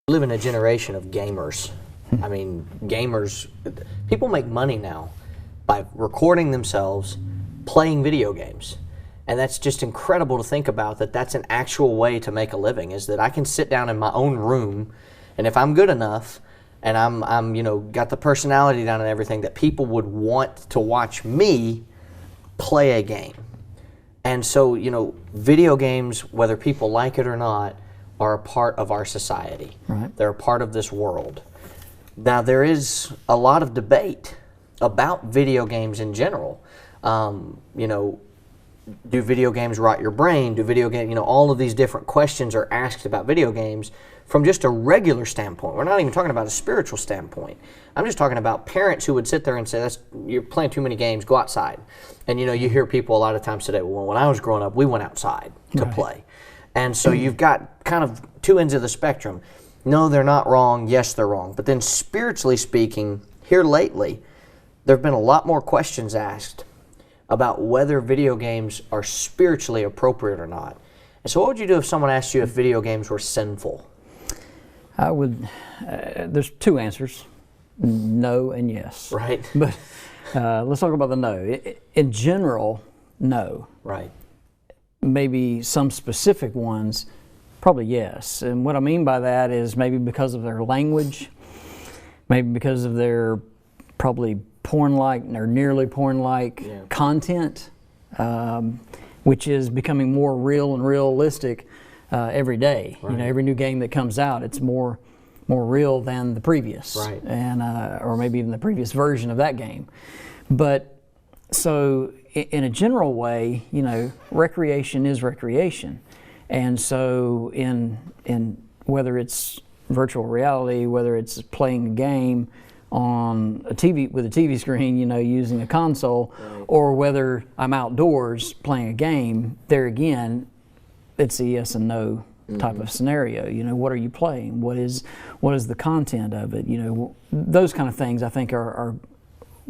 We live in a generation of gamers. I mean, gamers, people make money now by recording themselves playing video games. And that's just incredible to think about, that that's an actual way to make a living, is that I can sit down in my own room, and if I'm good enough and I'm got the personality down and everything, that people would want to watch me play a game. And so, video games, whether people like it or not, are a part of our society. Right. They're a part of this world. Now, there is a lot of debate about video games in general. Do video games rot your brain? Do video games, all of these different questions are asked about video games from just a regular standpoint. We're not even talking about a spiritual standpoint. I'm just talking about parents who would sit there and say, you're playing too many games, go outside. And you hear people a lot of times today, well, when I was growing up, we went outside to play. And so you've got kind of two ends of the spectrum. No, they're not wrong. Yes, they're wrong. But then spiritually speaking, here lately, there have been a lot more questions asked about whether video games are spiritually appropriate or not. And so what would you do if someone asked you if video games were sinful? I would, there's two answers, no and yes. Right. But let's talk about the no. In general, no. Right. Maybe some specific ones, probably yes. And what I mean by that is maybe because of their language, maybe because of their probably porn-like or nearly porn-like content, which is becoming more real and realistic every day. Right. Every new game that comes out, it's more real than the previous, right. And or maybe even the previous version of that game. But so in a general way, recreation is recreation, and so in whether it's virtual reality, whether it's playing a game on a TV with a TV screen, using a console, right. or whether I'm outdoors playing a game, there again, it's a yes and no type of scenario. What are you playing? What is the content of it? Those kind of things I think are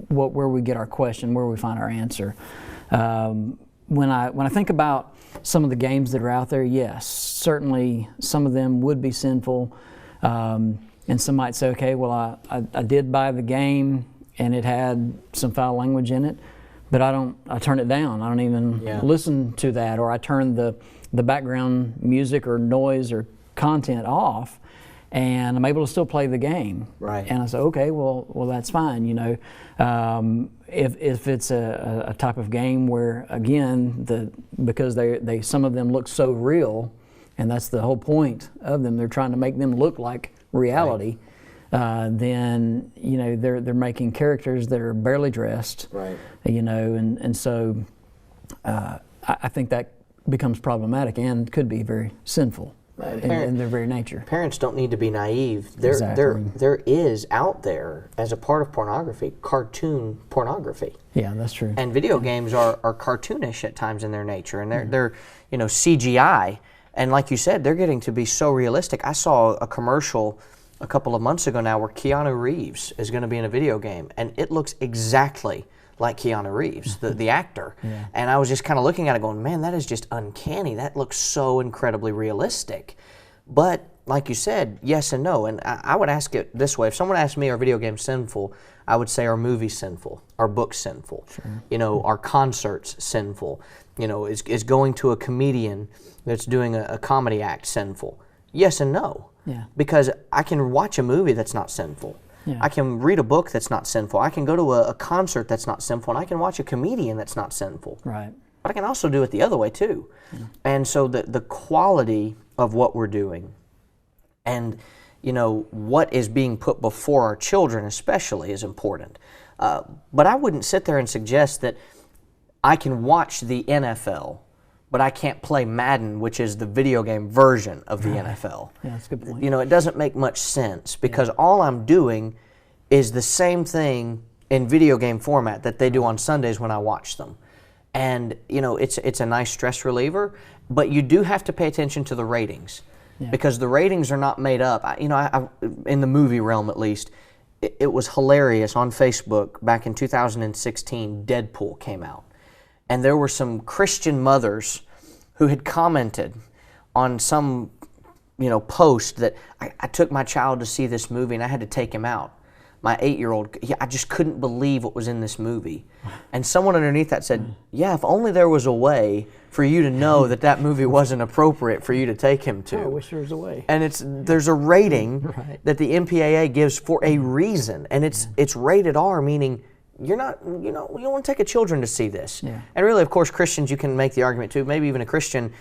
where we get our question, where we find our answer. When I think about some of the games that are out there, yes, certainly some of them would be sinful. And some might say, okay, well, I did buy the game and it had some foul language in it, but I turn it down. I don't even listen to that, or I turn the background music or noise or content off, and I'm able to still play the game. Right. And I say, okay, well, that's fine. If it's a type of game where, again, because they some of them look so real, and that's the whole point of them. They're trying to make them look like reality. Right. Then they're making characters that are barely dressed. Right. And so I think that becomes problematic and could be very sinful. Right. In their very nature. Parents don't need to be naive. Exactly. There is out there, as a part of pornography, cartoon pornography. Yeah, that's true. And video games are cartoonish at times in their nature, and they're CGI. And like you said, they're getting to be so realistic. I saw a commercial a couple of months ago now where Keanu Reeves is going to be in a video game, and it looks exactly like Keanu Reeves, the actor. Yeah. And I was just kind of looking at it going, man, that is just uncanny. That looks so incredibly realistic. But like you said, yes and no. And I would ask it this way. If someone asked me, are video games sinful? I would say, are movies sinful? Are books sinful? Sure. Are concerts sinful? Is going to a comedian that's doing a comedy act sinful? Yes and no. Yeah. Because I can watch a movie that's not sinful. Yeah. I can read a book that's not sinful. I can go to a concert that's not sinful, and I can watch a comedian that's not sinful. Right. But I can also do it the other way too. Yeah. And so the quality of what we're doing, and what is being put before our children especially, is important. But I wouldn't sit there and suggest that I can watch the NFL, but I can't play Madden, which is the video game version of the NFL. Yeah, that's a good point. It doesn't make much sense, because all I'm doing is the same thing in video game format that they do on Sundays when I watch them. And, it's a nice stress reliever, but you do have to pay attention to the ratings, because the ratings are not made up. I in the movie realm at least, it was hilarious on Facebook back in 2016, Deadpool came out. And there were some Christian mothers who had commented on some post that I took my child to see this movie and I had to take him out. My 8-year-old, I just couldn't believe what was in this movie. And someone underneath that said, yeah, if only there was a way for you to know that movie wasn't appropriate for you to take him to. I wish there was a way. And there's a rating Right. that the MPAA gives for a reason, and it's rated R, meaning you don't want to take a children to see this. Yeah. And really, of course, Christians, you can make the argument too. Maybe even a Christian,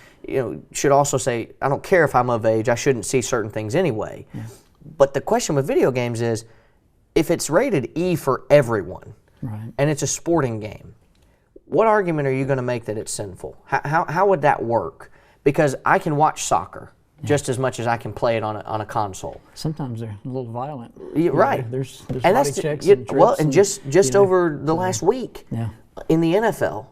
should also say, I don't care if I'm of age, I shouldn't see certain things anyway. Yeah. But the question with video games is, if it's rated E for everyone, right, and it's a sporting game, what argument are you going to make that it's sinful? How would that work? Because I can watch soccer just as much as I can play it on a console. Sometimes they're a little violent. Right. There's and body checks and trips. And just over the last week, in the NFL,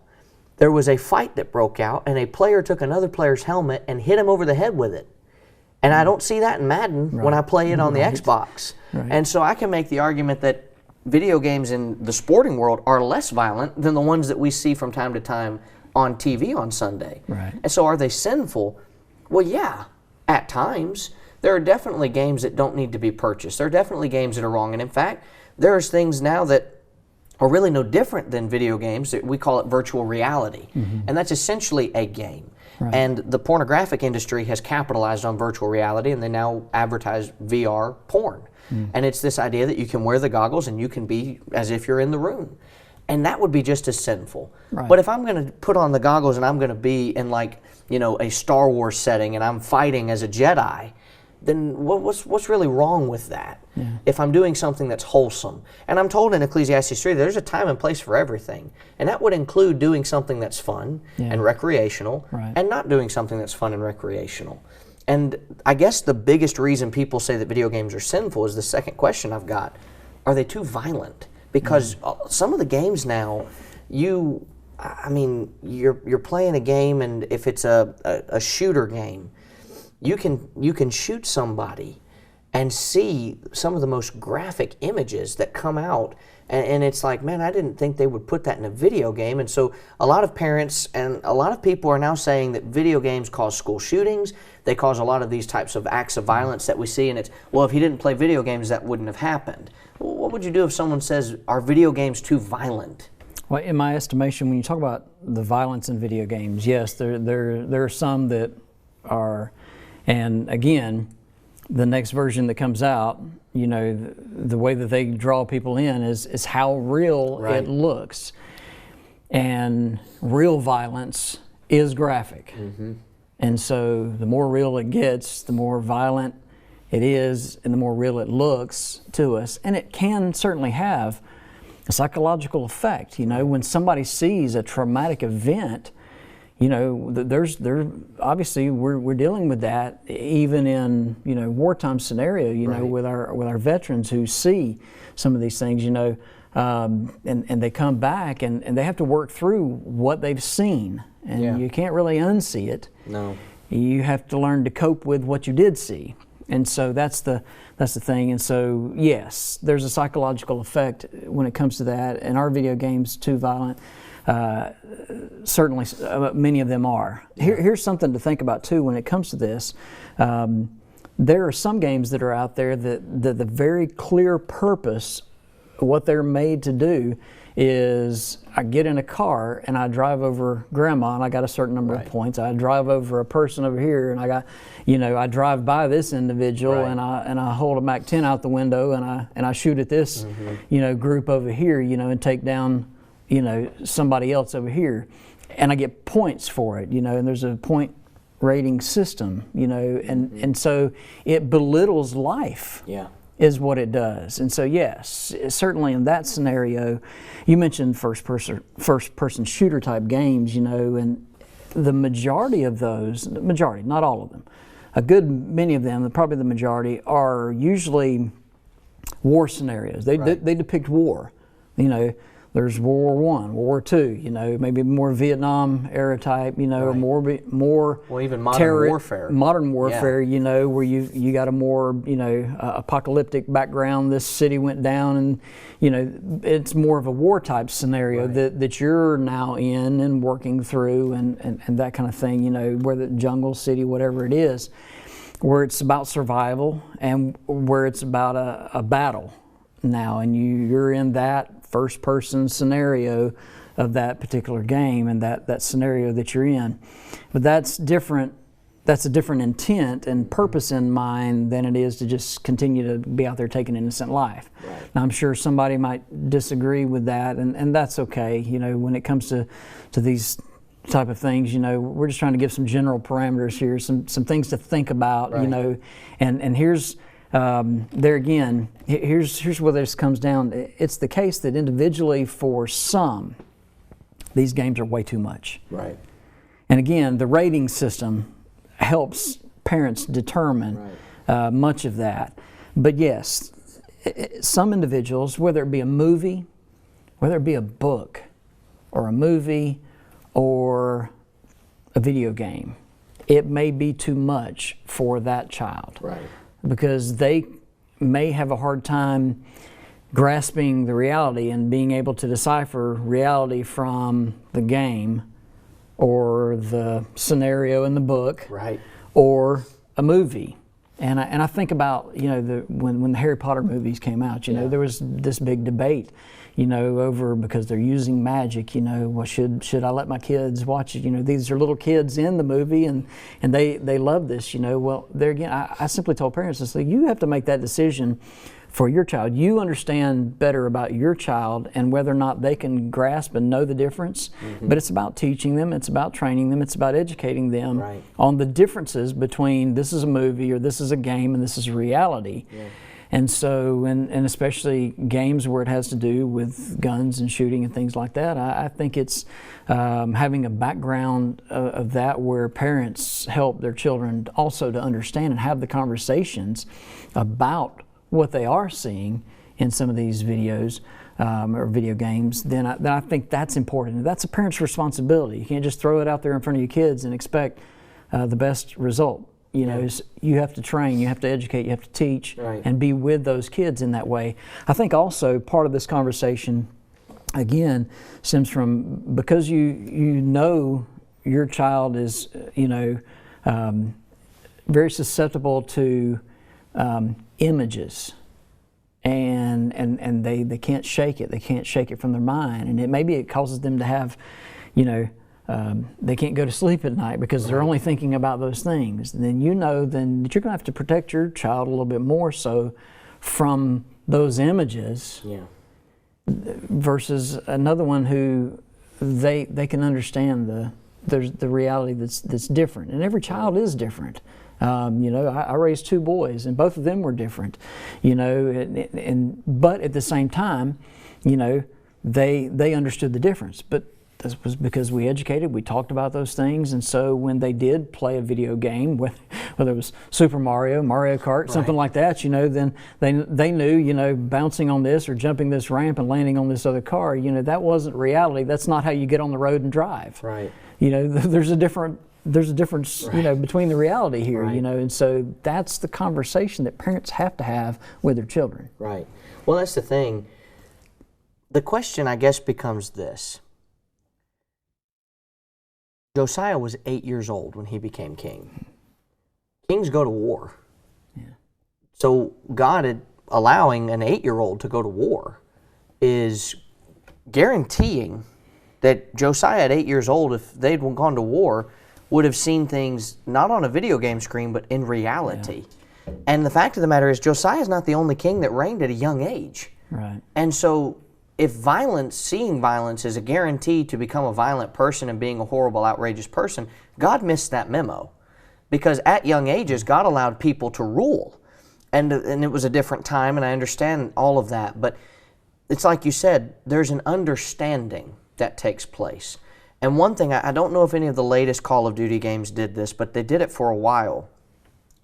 there was a fight that broke out, and a player took another player's helmet and hit him over the head with it. And I don't see that in Madden when I play it on the Xbox. Right. And so I can make the argument that video games in the sporting world are less violent than the ones that we see from time to time on TV on Sunday. Right. And so are they sinful? Well, yeah, at times. There are definitely games that don't need to be purchased. There are definitely games that are wrong. And in fact, there's things now that are really no different than video games. We call it virtual reality. Mm-hmm. And that's essentially a game. Right. And the pornographic industry has capitalized on virtual reality, and they now advertise VR porn. Mm. And it's this idea that you can wear the goggles and you can be as if you're in the room. And that would be just as sinful. Right. But if I'm going to put on the goggles and I'm going to be in a Star Wars setting and I'm fighting as a Jedi, then what's really wrong with that? Yeah. If I'm doing something that's wholesome. And I'm told in Ecclesiastes 3 there's a time and place for everything. And that would include doing something that's fun and recreational, and not doing something that's fun and recreational. And I guess the biggest reason people say that video games are sinful is the second question I've got. Are they too violent? Because some of the games now, you're playing a game, and if it's a shooter game, you can shoot somebody and see some of the most graphic images that come out, and it's like, man, I didn't think they would put that in a video game. And so a lot of parents and a lot of people are now saying that video games cause school shootings. They cause a lot of these types of acts of violence that we see, and it's, well, if you didn't play video games, that wouldn't have happened. Well, what would you do if someone says, are video games too violent? Well, in my estimation, when you talk about the violence in video games, yes, there are some that are. And again, the next version that comes out, the way that they draw people in is how real it looks. And real violence is graphic. Mm-hmm. And so the more real it gets, the more violent it is, and the more real it looks to us. And it can certainly have a psychological effect. When somebody sees a traumatic event, obviously we're dealing with that even in wartime scenario. With our veterans who see some of these things, and they come back and they have to work through what they've seen, and you can't really unsee it. No, you have to learn to cope with what you did see, and so that's the thing. And so yes, there's a psychological effect when it comes to that. And are video games too violent? Certainly, many of them are. Here's something to think about too when it comes to this. There are some games that are out there that the very clear purpose, what they're made to do, is I get in a car and I drive over grandma and I got a certain number of points. I drive over a person over here and I got, I drive by this individual and I hold a MAC-10 out the window and I shoot at this, group over here, and take down somebody else over here, and I get points for it, and there's a point rating system, and so it belittles life. Yeah. Is what it does. And so yes, certainly in that scenario, you mentioned first person shooter type games, and the majority of those, not all of them, a good many of them, probably the majority, are usually war scenarios. They depict war. There's World War I, World War II, maybe more Vietnam era type, or more well, even modern warfare. Modern warfare, where you got a more, apocalyptic background. This city went down, and it's more of a war type scenario that you're now in and working through, and that kind of thing. Where the jungle, city, whatever it is. where it's about survival and where it's about a battle now, and you're in that first-person scenario of that particular game and that scenario that you're in. But that's different. That's a different intent and purpose in mind than it is to just continue to be out there taking innocent life. Right. Now, I'm sure somebody might disagree with that, and that's okay. You know, when it comes to these type of things, you know, we're just trying to give some general parameters here, some things to think about, right. you know, and here's there again, here's where this comes down. It's the case that individually for some, these games are way too much. Right. And again, the rating system helps parents determine much of that. But yes, some individuals, whether it be a movie, whether it be a book, or a movie, or a video game, it may be too much for that child. Right. Because they may have a hard time grasping the reality and being able to decipher reality from the game or the scenario in the book, right. or a movie. And I think about, you know, when the Harry Potter movies came out, you know, there was this big debate, you know, over because they're using magic, you know, well, should I let my kids watch it? You know, these are little kids in the movie and they love this, you know. Well, there again, I simply told parents, I said, you have to make that decision for your child. You understand better about your child and whether or not they can grasp and know the difference. Mm-hmm. But it's about teaching them, it's about training them, it's about educating them on the differences between this is a movie or this is a game and this is reality. Yeah. And so, and especially games where it has to do with guns and shooting and things like that, I think it's having a background of that where parents help their children also to understand and have the conversations about what they are seeing in some of these videos or video games, then I think that's important. And that's a parent's responsibility. You can't just throw it out there in front of your kids and expect the best result. You know, you have to train, you have to educate, you have to teach, and be with those kids in that way. I think also part of this conversation, again, stems from because you know your child is, you know, very susceptible to images, and they can't shake it. They can't shake it from their mind, and maybe it causes them to have, you know, they can't go to sleep at night because they're only thinking about those things. And then you know then that you're going to have to protect your child a little bit more so from those images versus another one who they can understand the reality that's different. And every child is different. You know, I raised two boys, and both of them were different. You know, but at the same time, you know, they understood the difference. But this was because we educated, we talked about those things, and so when they did play a video game, whether it was Super Mario, Mario Kart, something like that, you know, then they knew, you know, bouncing on this or jumping this ramp and landing on this other car, you know, that wasn't reality. That's not how you get on the road and drive. Right. You know, there's a difference, you know, between the reality here, you know, and so that's the conversation that parents have to have with their children. Right. Well, that's the thing. The question, I guess, becomes this. Josiah was 8 years old when he became king. Kings go to war. Yeah. So God allowing an 8-year-old to go to war is guaranteeing that Josiah at 8 years old, if they'd gone to war, would have seen things not on a video game screen, but in reality. Yeah. And the fact of the matter is, Josiah is not the only king that reigned at a young age. Right. And so if seeing violence is a guarantee to become a violent person and being a horrible, outrageous person, God missed that memo. Because at young ages, God allowed people to rule. And it was a different time, and I understand all of that. But it's like you said, there's an understanding that takes place. And one thing, I don't know if any of the latest Call of Duty games did this, but they did it for a while.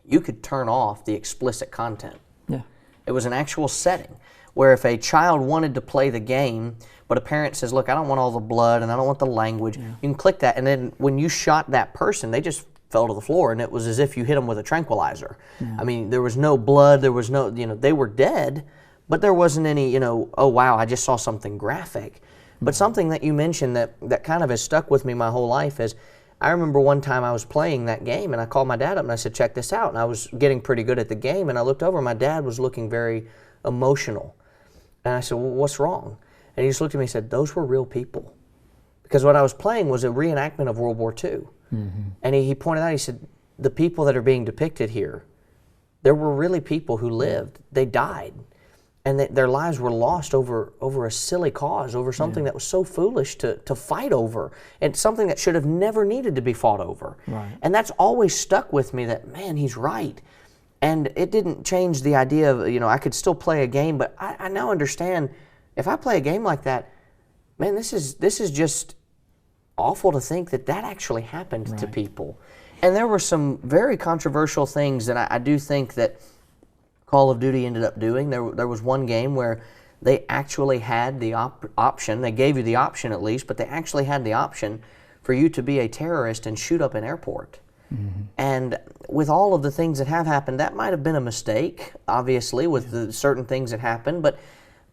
You could turn off the explicit content. Yeah. It was an actual setting where if a child wanted to play the game, but a parent says, look, I don't want all the blood and I don't want the language, you can click that, and then when you shot that person, they just fell to the floor, and it was as if you hit them with a tranquilizer. Yeah. I mean, there was no blood, there was no, you know, they were dead, but there wasn't any, you know, oh wow, I just saw something graphic. But something that you mentioned that kind of has stuck with me my whole life is I remember one time I was playing that game, and I called my dad up and I said, check this out. And I was getting pretty good at the game, and I looked over, and my dad was looking very emotional. And I said, well, what's wrong? And he just looked at me and said, those were real people. Because what I was playing was a reenactment of World War II. And he pointed out, he said, the people that are being depicted here, there were really people who lived. They died. And their lives were lost over a silly cause, over something that was so foolish to fight over, and something that should have never needed to be fought over. Right. And that's always stuck with me, that, man, he's right. And it didn't change the idea of, I could still play a game, but I now understand, if I play a game like that, man, this is just awful to think that actually happened to people. And there were some very controversial things that I do think that Call of Duty ended up doing. There was one game where they actually had the option, they gave you the option at least, but they actually had the option for you to be a terrorist and shoot up an airport. And with all of the things that have happened, that might have been a mistake, obviously, with the certain things that happened, but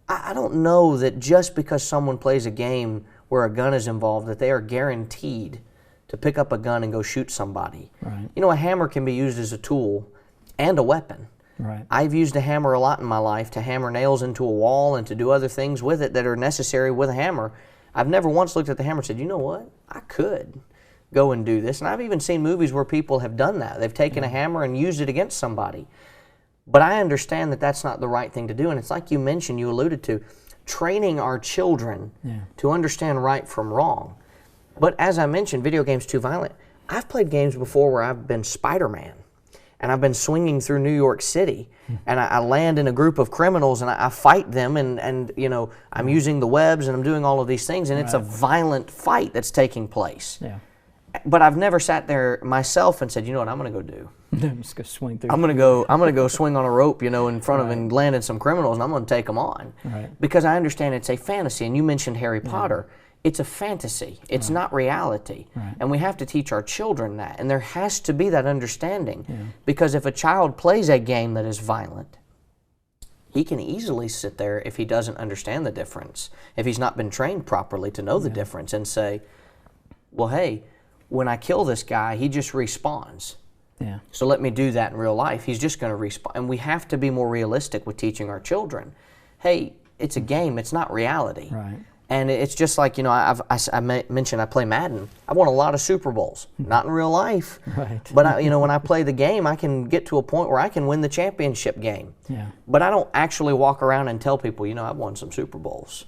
I don't know that just because someone plays a game where a gun is involved that they are guaranteed to pick up a gun and go shoot somebody. Right. A hammer can be used as a tool and a weapon. Right. I've used a hammer a lot in my life to hammer nails into a wall and to do other things with it that are necessary with a hammer. I've never once looked at the hammer and said, you know what, I could go and do this. And I've even seen movies where people have done that. They've taken a hammer and used it against somebody. But I understand that that's not the right thing to do. And it's like you mentioned, you alluded to, training our children to understand right from wrong. But as I mentioned, video games too violent. I've played games before where I've been Spider-Man, and I've been swinging through New York City, and I land in a group of criminals, and I fight them, and I'm using the webs, and I'm doing all of these things, and it's a violent fight that's taking place. Yeah. But I've never sat there myself and said, you know what I'm going to go do? I'm just going to swing through. I'm going to go swing on a rope, in front of and land in some criminals, and I'm going to take them on. Right. Because I understand it's a fantasy, and you mentioned Harry Potter. It's a fantasy. It's not reality. Right. And we have to teach our children that. And there has to be that understanding. Because if a child plays a game that is violent, he can easily sit there, if he doesn't understand the difference, if he's not been trained properly to know the difference, and say, well, hey, when I kill this guy, he just respawns. Yeah. So let me do that in real life. He's just going to respawn. And we have to be more realistic with teaching our children. Hey, it's a game. It's not reality. Right. And it's just like, I mentioned I play Madden. I won a lot of Super Bowls, not in real life. Right. But, when I play the game, I can get to a point where I can win the championship game. Yeah. But I don't actually walk around and tell people, I've won some Super Bowls.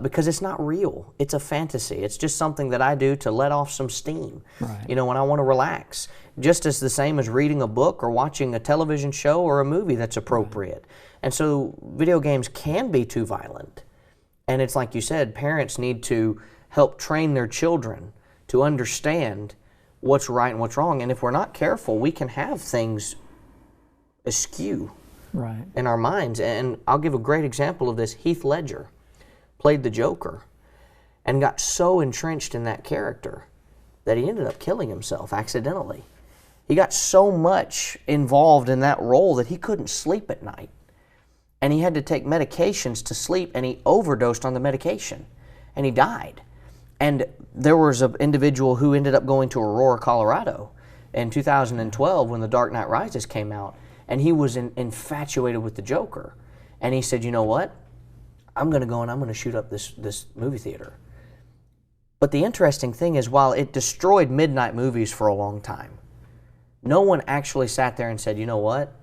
Because it's not real. It's a fantasy. It's just something that I do to let off some steam. Right. When I want to relax. Just as the same as reading a book or watching a television show or a movie that's appropriate. And so video games can be too violent. And it's like you said, parents need to help train their children to understand what's right and what's wrong. And if we're not careful, we can have things askew in our minds. And I'll give a great example of this. Heath Ledger played the Joker and got so entrenched in that character that he ended up killing himself accidentally. He got so much involved in that role that he couldn't sleep at night. And he had to take medications to sleep, and he overdosed on the medication, and he died. And there was an individual who ended up going to Aurora, Colorado in 2012 when The Dark Knight Rises came out, and he was infatuated with the Joker. And he said, you know what? I'm going to go and I'm going to shoot up this movie theater. But the interesting thing is, while it destroyed midnight movies for a long time, no one actually sat there and said, you know what?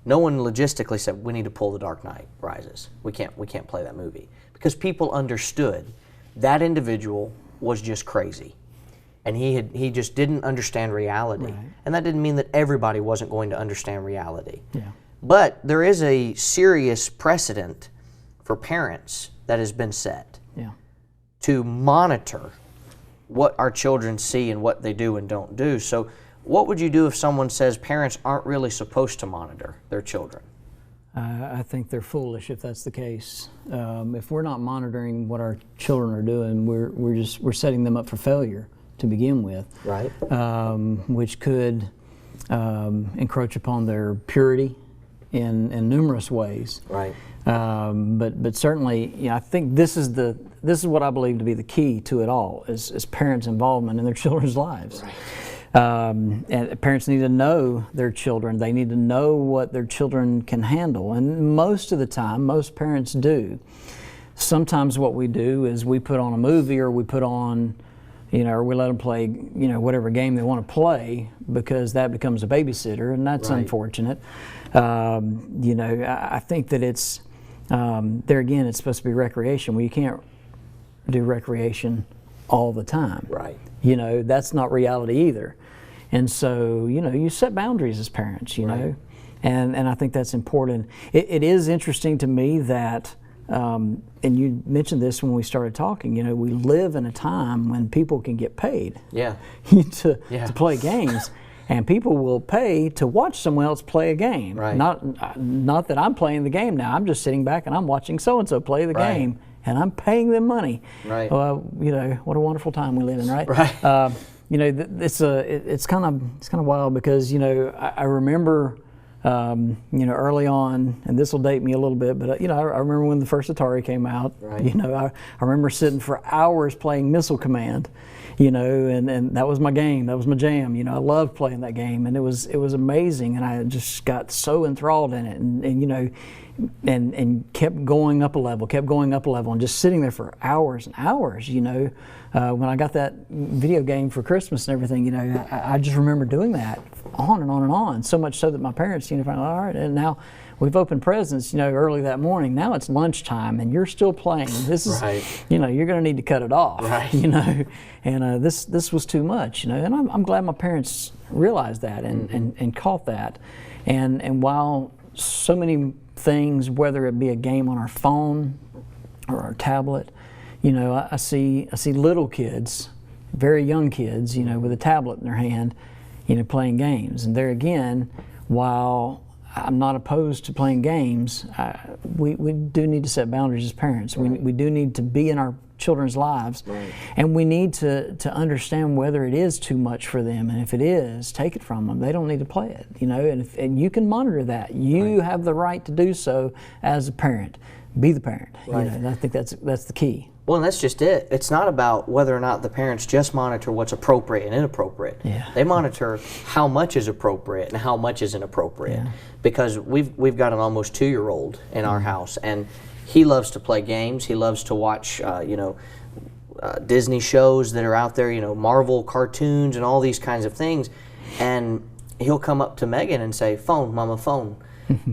No one logistically said, we need to pull The Dark Knight Rises. We can't play that movie. Because people understood that individual was just crazy. And he just didn't understand reality. Right. And that didn't mean that everybody wasn't going to understand reality. Yeah. But there is a serious precedent for parents that has been set to monitor what our children see and what they do and don't do. So what would you do if someone says parents aren't really supposed to monitor their children? I think they're foolish if that's the case. If we're not monitoring what our children are doing, we're setting them up for failure to begin with. Right. Which could encroach upon their purity in numerous ways. Right. But certainly, I think this is what I believe to be the key to it all is parents' involvement in their children's lives. Right. And parents need to know their children. They need to know what their children can handle. And most of the time, most parents do. Sometimes what we do is we put on a movie, or we put on, or we let them play, whatever game they want to play, because that becomes a babysitter, and that's unfortunate. I think that it's, there again, it's supposed to be recreation. Well, you can't do recreation all the time. Right. That's not reality either. And so, you set boundaries as parents, know, and I think that's important. It is interesting to me that, and you mentioned this when we started talking, we live in a time when people can get paid to play games. And people will pay to watch someone else play a game. Right. Not that I'm playing the game now. I'm just sitting back and I'm watching so-and-so play the game, and I'm paying them money. Right. What a wonderful time we live in, right? Right. It's kind of wild, because I remember early on, and this will date me a little bit, but I remember when the first Atari came out. Right. I remember sitting for hours playing Missile Command. And that was my game. That was my jam. I loved playing that game, and it was amazing. And I just got so enthralled in it, and kept going up a level, and just sitting there for hours and hours. When I got that video game for Christmas and everything, I just remember doing that on and on and on. So much so that my parents, finally, all right, and now we've opened presents, early that morning. Now it's lunchtime, and you're still playing. This is, you're going to need to cut it off. Right. And this was too much. And I'm glad my parents realized that and caught that. And while so many things, whether it be a game on our phone or our tablet, I see little kids, very young kids, with a tablet in their hand, playing games. And there again, while I'm not opposed to playing games, we do need to set boundaries as parents. We do need to be in our children's lives, and we need to understand whether it is too much for them, and if it is, take it from them. They don't need to play it, and you can monitor that. You have the right to do so as a parent. Be the parent. And I think that's the key. Well, and that's just it. It's not about whether or not the parents just monitor what's appropriate and inappropriate. Yeah. They monitor how much is appropriate and how much is inappropriate. Yeah. Because we've got an almost 2-year-old in our house, and he loves to play games. He loves to watch, Disney shows that are out there, Marvel cartoons and all these kinds of things. And he'll come up to Megan and say, "Phone, Mama, phone."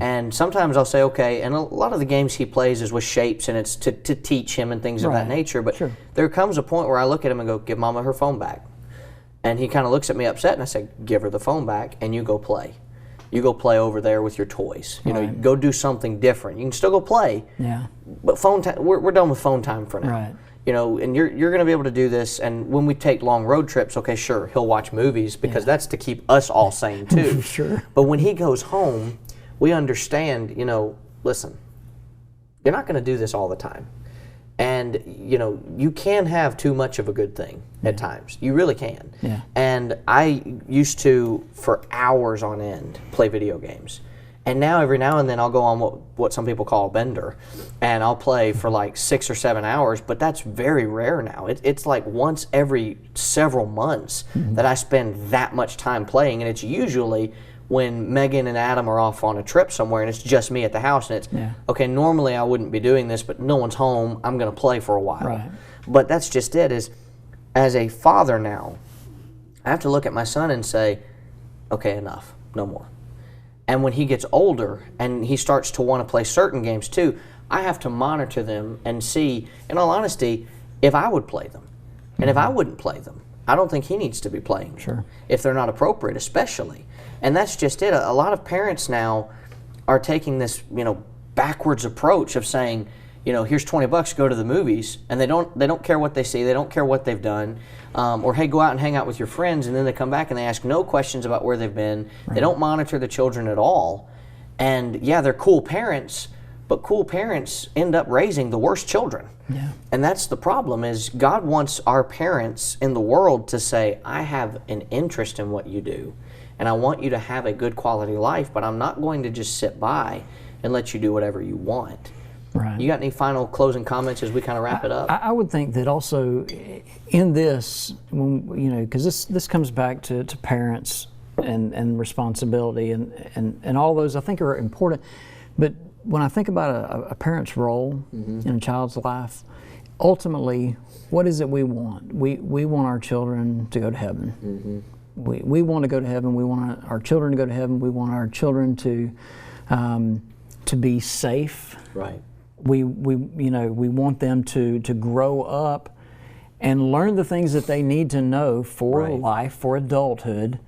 And sometimes I'll say, okay, and a lot of the games he plays is with shapes, and it's to teach him and things of that nature. But there comes a point where I look at him and go, "Give Mama her phone back." And he kind of looks at me upset, and I say, "Give her the phone back, and you go play. You go play over there with your toys. You go do something different. You can still go play, but phone time, we're done with phone time for now." Right. And you're going to be able to do this. And when we take long road trips, okay, sure, he'll watch movies, because that's to keep us all sane too. Sure. But when he goes home, we understand, listen, you're not going to do this all the time. And, you can have too much of a good thing at times. You really can. Yeah. And I used to, for hours on end, play video games. And now, every now and then, I'll go on what some people call a bender, and I'll play for like 6 or 7 hours, but that's very rare now. It's like once every several months that I spend that much time playing, and it's usually when Megan and Adam are off on a trip somewhere and it's just me at the house, and it's, okay, normally I wouldn't be doing this, but no one's home, I'm going to play for a while. Right. But that's just it, is as a father now, I have to look at my son and say, okay, enough, no more. And when he gets older and he starts to want to play certain games too, I have to monitor them and see, in all honesty, if I would play them. And if I wouldn't play them, I don't think he needs to be playing them, if they're not appropriate, especially. And that's just it. A lot of parents now are taking this, backwards approach of saying, here's $20, go to the movies, and they don't care what they see, they don't care what they've done, or hey, go out and hang out with your friends, and then they come back and they ask no questions about where they've been. Right. They don't monitor the children at all, and they're cool parents, but cool parents end up raising the worst children. Yeah. And that's the problem, is God wants our parents in the world to say, I have an interest in what you do. and I want you to have a good quality life, but I'm not going to just sit by and let you do whatever you want. Right. You got any final closing comments as we kind of wrap it up? I would think that also in this, when, because this comes back to parents and responsibility and all those I think are important. But when I think about a parent's role in a child's life, ultimately, what is it we want? We want our children to go to heaven. We want to go to heaven. We want our children to go to heaven. We want our children to be safe. Right. We want them to grow up and learn the things that they need to know for life, for adulthood,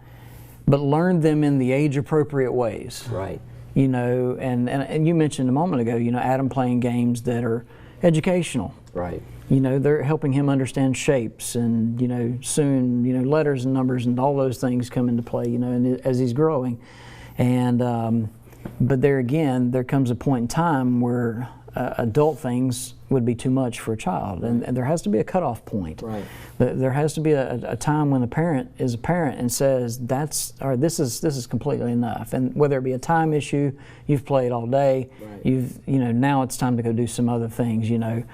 but learn them in the age-appropriate ways. Right. And you mentioned a moment ago, Adam playing games that are educational. Right. They're helping him understand shapes and, soon, letters and numbers and all those things come into play, as he's growing. And, but there again, there comes a point in time where adult things would be too much for a child, and there has to be a cutoff point. Right. There has to be a time when a parent is a parent and says, this is completely enough. And whether it be a time issue, you've played all day, now it's time to go do some other things. You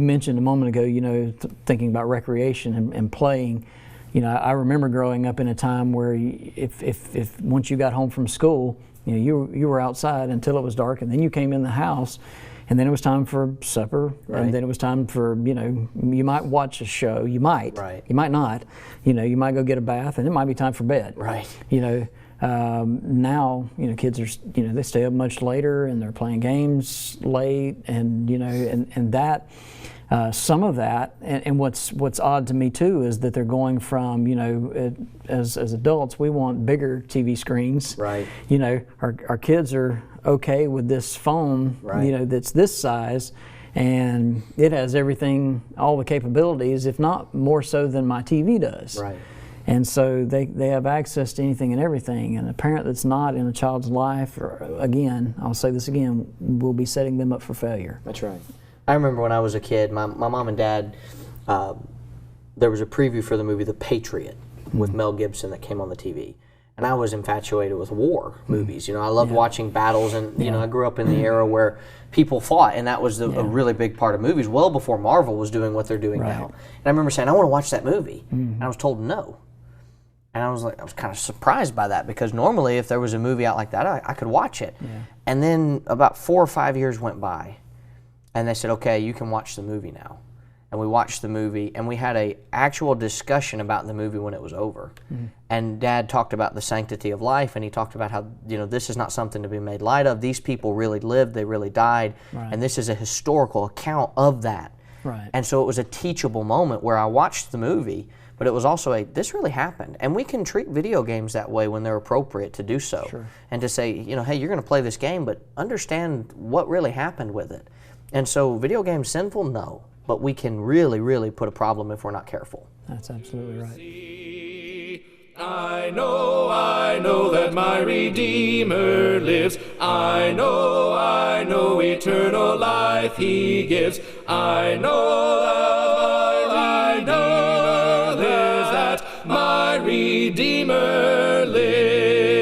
mentioned a moment ago, thinking about recreation and playing. I remember growing up in a time where if once you got home from school, you were outside until it was dark, and then you came in the house, and then it was time for supper, and then it was time for, you might watch a show, you might not, you might go get a bath, and it might be time for bed. Right. Now, kids are, they stay up much later, and they're playing games late, and, and that, some of that, and what's odd to me too is that they're going from, as adults, we want bigger TV screens. Right. Our kids are okay with this phone, that's this size, and it has everything, all the capabilities, if not more so than my TV does. Right. And so they have access to anything and everything. And a parent that's not in a child's life, again, I'll say this again, will be setting them up for failure. That's right. I remember when I was a kid, my mom and dad, there was a preview for the movie The Patriot with Mel Gibson that came on the TV. And I was infatuated with war movies. I loved watching battles, and I grew up in the era where people fought, and that was a really big part of movies, well before Marvel was doing what they're doing now. And I remember saying, I want to watch that movie. And I was told no. And I was kind of surprised by that, because normally if there was a movie out like that, I could watch it. And then about 4 or 5 years went by, and they said, okay, you can watch the movie now. And we watched the movie, and we had an actual discussion about the movie when it was over. And Dad talked about the sanctity of life, and he talked about how, this is not something to be made light of. These people really lived, they really died, and this is a historical account of that. And so it was a teachable moment where I watched the movie, but it was also this really happened. And we can treat video games that way when they're appropriate to do so. And to say, hey, you're going to play this game, but understand what really happened with it. And so video games sinful? No. But we can really, really put a problem if we're not careful. That's absolutely right. I know that my Redeemer lives. I know eternal life He gives. I know that my Redeemer lives.